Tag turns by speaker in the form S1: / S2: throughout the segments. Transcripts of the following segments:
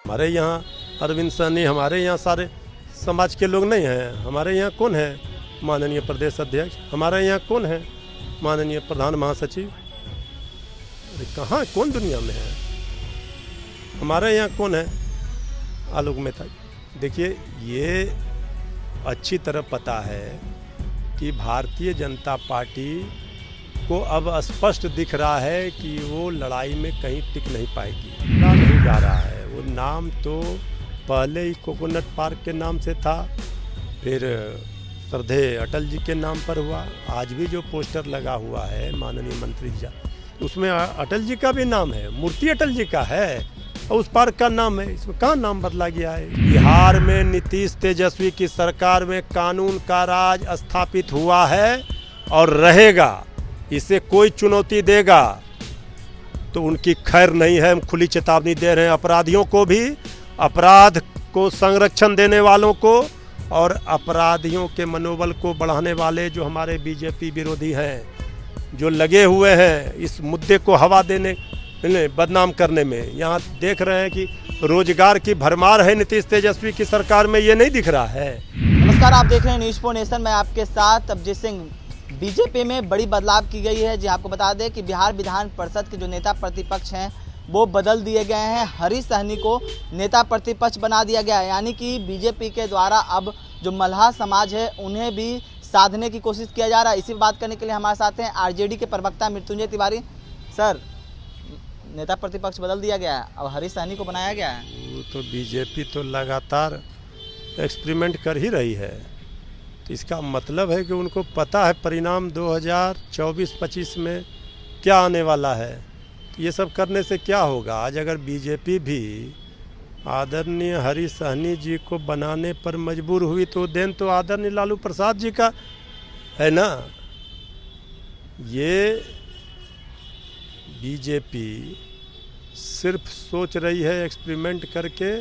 S1: हमारे यहाँ अरविंद सहनी, हमारे यहाँ सारे समाज के लोग नहीं हैं। हमारे यहाँ कौन है माननीय प्रदेश अध्यक्ष, हमारे यहाँ कौन है माननीय प्रधान महासचिव, अरे कहाँ कौन दुनिया में है। हमारे यहाँ कौन है आलोक मेहता। देखिए, ये अच्छी तरह पता है कि भारतीय जनता पार्टी को अब स्पष्ट दिख रहा है कि वो लड़ाई में कहीं टिक नहीं पाएगी, नहीं जा रहा है। वो नाम तो पहले ही कोकोनट पार्क के नाम से था, फिर श्रद्धेय अटल जी के नाम पर हुआ। आज भी जो पोस्टर लगा हुआ है माननीय मंत्री जी, उसमें अटल जी का भी नाम है, मूर्ति अटल जी का है और उस पार्क का नाम है। इसमें कहाँ नाम बदला गया है। बिहार में नीतीश तेजस्वी की सरकार में कानून का राज स्थापित हुआ है और रहेगा। इसे कोई चुनौती देगा तो उनकी खैर नहीं है। हम खुली चेतावनी दे रहे हैं अपराधियों को भी, अपराध को संरक्षण देने वालों को और अपराधियों के मनोबल को बढ़ाने वाले जो हमारे बीजेपी विरोधी हैं, जो लगे हुए हैं इस मुद्दे को हवा देने, बदनाम करने में। यहाँ देख रहे हैं कि रोजगार की भरमार है नीतीश तेजस्वी की सरकार में, ये नहीं दिख रहा है।
S2: नमस्कार, आप देख रहे हैं न्यूज़ 4 नेशन। मैं आपके साथ अभिजीत सिंह। बीजेपी में बड़ी बदलाव की गई है। जी आपको बता दें कि बिहार विधान परिषद के जो नेता प्रतिपक्ष हैं वो बदल दिए गए हैं। हरीश सहनी को नेता प्रतिपक्ष बना दिया गया है, यानी कि बीजेपी के द्वारा अब जो मल्लाह समाज है उन्हें भी साधने की कोशिश किया जा रहा है। इसी बात करने के लिए हमारे साथ हैं आरजेडी के प्रवक्ता मृत्युंजय तिवारी। सर, नेता प्रतिपक्ष बदल दिया गया है, अब हरीश सहनी को बनाया गया है।
S1: वो तो बीजेपी तो लगातार एक्सपेरिमेंट कर ही रही है। तो इसका मतलब है कि उनको पता है परिणाम 2024-25 में क्या आने वाला है। तो ये सब करने से क्या होगा। आज अगर बीजेपी भी आदरणीय हरीश सहनी जी को बनाने पर मजबूर हुई तो देन तो आदरणीय लालू प्रसाद जी का है ना। ये बीजेपी सिर्फ सोच रही है एक्सपेरिमेंट करके,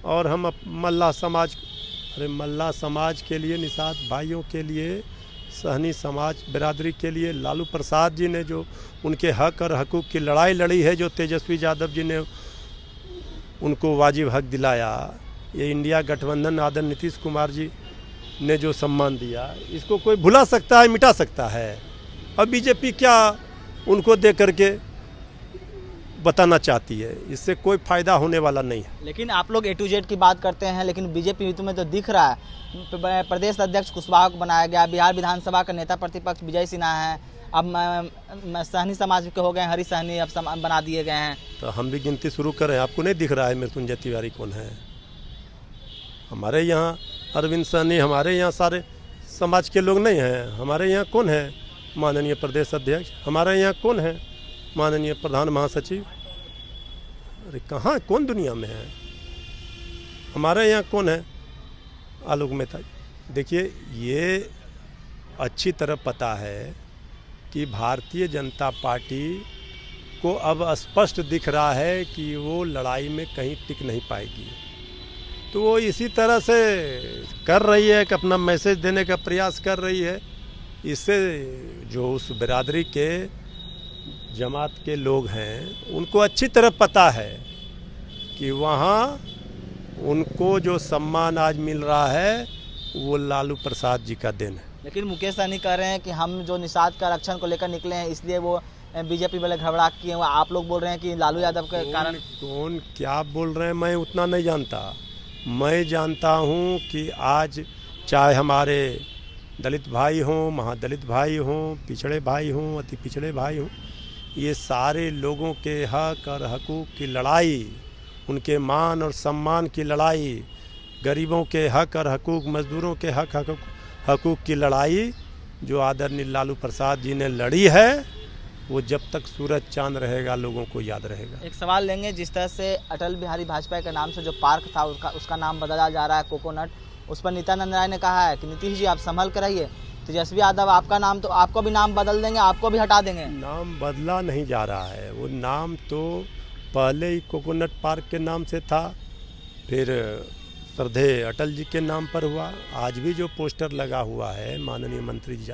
S1: और हम मल्लाह समाज, अरे मल्लाह समाज के लिए, निषाद भाइयों के लिए, सहनी समाज बिरादरी के लिए लालू प्रसाद जी ने जो उनके हक और हकूक़ की लड़ाई लड़ी है, जो तेजस्वी यादव जी ने उनको वाजिब हक दिलाया, ये इंडिया गठबंधन आदरणीय नीतीश कुमार जी ने जो सम्मान दिया, इसको कोई भुला सकता है, मिटा सकता है। अब बीजेपी क्या उनको दे करके बताना चाहती है, इससे कोई फ़ायदा होने वाला नहीं है।
S2: लेकिन आप लोग A to Z की बात करते हैं, लेकिन बीजेपी में तो दिख रहा है प्रदेश अध्यक्ष कुशवाहा को बनाया गया, बिहार विधानसभा का नेता प्रतिपक्ष विजय सिन्हा है, अब सहनी समाज के हो गए हरीश सहनी, अब बना दिए गए हैं।
S1: तो हम भी गिनती शुरू करें। आपको नहीं दिख रहा है मृत्युंजय तिवारी कौन है। हमारे यहाँ अरविंद सहनी, हमारे यहाँ सारे समाज के लोग नहीं हैं। हमारे यहाँ कौन है माननीय प्रदेश अध्यक्ष, हमारे यहाँ कौन है माननीय प्रधान महासचिव, अरे कहाँ कौन दुनिया में है। हमारे यहाँ कौन है आलोक मेहता। देखिए, ये अच्छी तरह पता है कि भारतीय जनता पार्टी को अब स्पष्ट दिख रहा है कि वो लड़ाई में कहीं टिक नहीं पाएगी। तो वो इसी तरह से कर रही है कि अपना मैसेज देने का प्रयास कर रही है। इससे जो उस बिरादरी के जमात के लोग हैं उनको अच्छी तरह पता है कि वहाँ उनको जो सम्मान आज मिल रहा है वो लालू प्रसाद जी का देन है।
S2: लेकिन मुकेश सहनी कह रहे हैं कि हम जो निषाद का रक्षण को लेकर निकले हैं, इसलिए वो बीजेपी वाले घबराहट किए हुए। आप लोग बोल रहे हैं कि लालू यादव के कारण।
S1: कौन क्या बोल रहे हैं मैं उतना नहीं जानता। मैं जानता हूँ कि आज चाहे हमारे दलित भाई हों, महादलित भाई हों, पिछड़े भाई हों, अति पिछड़े भाई हों, ये सारे लोगों के हक और हकूक़ की लड़ाई, उनके मान और सम्मान की लड़ाई, गरीबों के हक और हकूक़, मज़दूरों के हकूक़ की लड़ाई जो आदरणीय लालू प्रसाद जी ने लड़ी है, वो जब तक सूरज चांद रहेगा लोगों को याद रहेगा।
S2: एक सवाल लेंगे, जिस तरह से अटल बिहारी वाजपेयी के नाम से जो पार्क था उसका नाम बदला जा रहा है कोकोनट, उस पर नित्यानंद राय ने कहा है कि नीतीश जी आप संभल कर रहिए, तेजस्वी यादव आपका नाम, तो आपको भी नाम बदल देंगे, आपको भी हटा देंगे।
S1: नाम बदला नहीं जा रहा है। वो नाम तो पहले ही कोकोनट पार्क के नाम से था, फिर श्रद्धेय अटल जी के नाम पर हुआ। आज भी जो पोस्टर लगा हुआ है, माननीय मंत्री जी,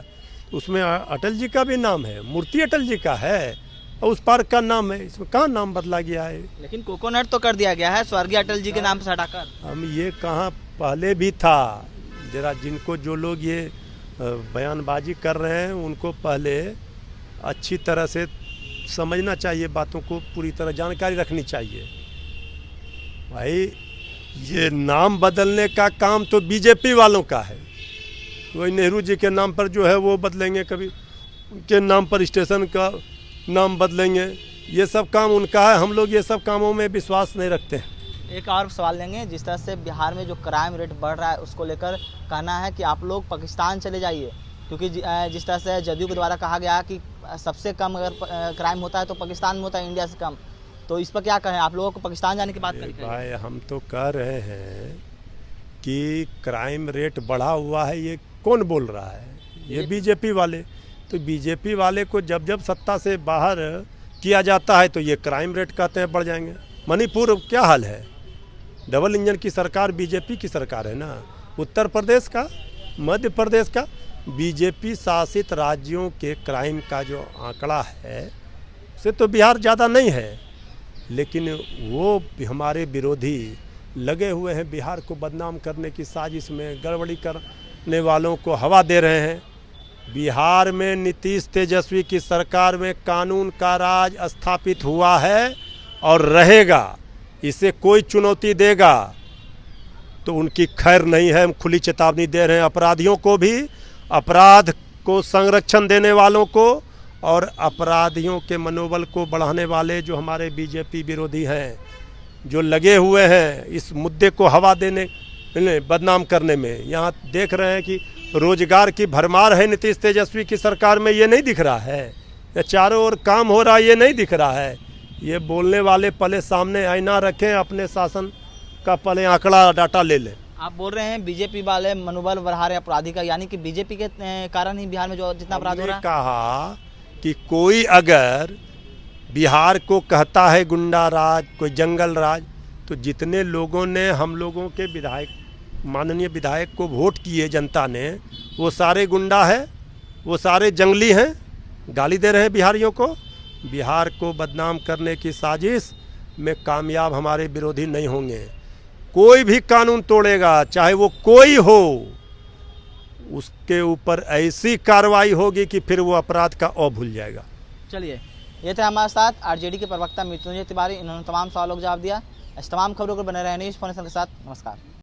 S1: उसमें अटल जी का भी नाम है, मूर्ति अटल जी का है और उस पार्क का नाम है, इसमें कहाँ नाम बदला गया है?
S2: लेकिन कोकोनट तो कर दिया गया है स्वर्गीय अटल जी के नाम से हटाकर।
S1: हम ये कहाँ, पहले भी था। जरा जिनको जो लोग ये बयानबाजी कर रहे हैं उनको पहले अच्छी तरह से समझना चाहिए, बातों को पूरी तरह जानकारी रखनी चाहिए। भाई ये नाम बदलने का काम तो बीजेपी वालों का है। वही नेहरू जी के नाम पर जो है वो बदलेंगे, कभी उनके नाम पर स्टेशन का नाम बदलेंगे, ये सब काम उनका है। हम लोग ये सब कामों में विश्वास नहीं रखते हैं।
S2: एक और सवाल लेंगे, जिस तरह से बिहार में जो क्राइम रेट बढ़ रहा है उसको लेकर कहना है कि आप लोग पाकिस्तान चले जाइए, क्योंकि जिस तरह से जदयू के द्वारा कहा गया कि सबसे कम अगर क्राइम होता है तो पाकिस्तान में होता है, इंडिया से कम। तो इस पर क्या कहें, आप लोगों को पाकिस्तान जाने की बात करें?
S1: भाई हम तो कह रहे हैं कि क्राइम रेट बढ़ा हुआ है, ये कौन बोल रहा है? ये बीजेपी वाले। तो बीजेपी वाले को जब जब सत्ता से बाहर किया जाता है तो ये क्राइम रेट कहते हैं बढ़ जाएंगे। मणिपुर क्या हाल है? डबल इंजन की सरकार बीजेपी की सरकार है ना। उत्तर प्रदेश का, मध्य प्रदेश का, बीजेपी शासित राज्यों के क्राइम का जो आंकड़ा है उससे तो बिहार ज़्यादा नहीं है, लेकिन वो हमारे विरोधी लगे हुए हैं बिहार को बदनाम करने की साजिश में, गड़बड़ी करने वालों को हवा दे रहे हैं। बिहार में नीतीश तेजस्वी की सरकार में कानून का राज स्थापित हुआ है और रहेगा। इसे कोई चुनौती देगा तो उनकी खैर नहीं है। हम खुली चेतावनी दे रहे हैं अपराधियों को भी, अपराध को संरक्षण देने वालों को, और अपराधियों के मनोबल को बढ़ाने वाले जो हमारे बीजेपी विरोधी हैं, जो लगे हुए हैं इस मुद्दे को हवा देने, बदनाम करने में। यहाँ देख रहे हैं कि रोजगार की भरमार है नीतीश तेजस्वी की सरकार में, ये नहीं दिख रहा है। ये चारों ओर काम हो रहा है, ये नहीं दिख रहा है। ये बोलने वाले पहले सामने आईना रखें, अपने शासन का पहले आंकड़ा डाटा ले लें।
S2: आप बोल रहे हैं बीजेपी वाले मनोबल बढ़ा रहे अपराधी का, यानी कि बीजेपी के कारण ही बिहार में जो जितना अपराध हो रहा है।
S1: कहा कि कोई अगर बिहार को कहता है गुंडा राज, कोई जंगल राज, तो जितने लोगों ने हम लोगों के विधायक, माननीय विधायक को वोट किए जनता ने, वो सारे गुंडा है, वो सारे जंगली हैं, गाली दे रहे हैं बिहारियों को। बिहार को बदनाम करने की साजिश में कामयाब हमारे विरोधी नहीं होंगे। कोई भी कानून तोड़ेगा, चाहे वो कोई हो, उसके ऊपर ऐसी कार्रवाई होगी कि फिर वो अपराध का औ भूल जाएगा।
S2: चलिए, ये थे हमारे साथ आरजेडी के प्रवक्ता मृत्युंजय तिवारी। इन्होंने तमाम सवालों का जवाब दिया। इस तमाम खबरों को बने रहे न्यूज़ फाउंडेशन के साथ। नमस्कार।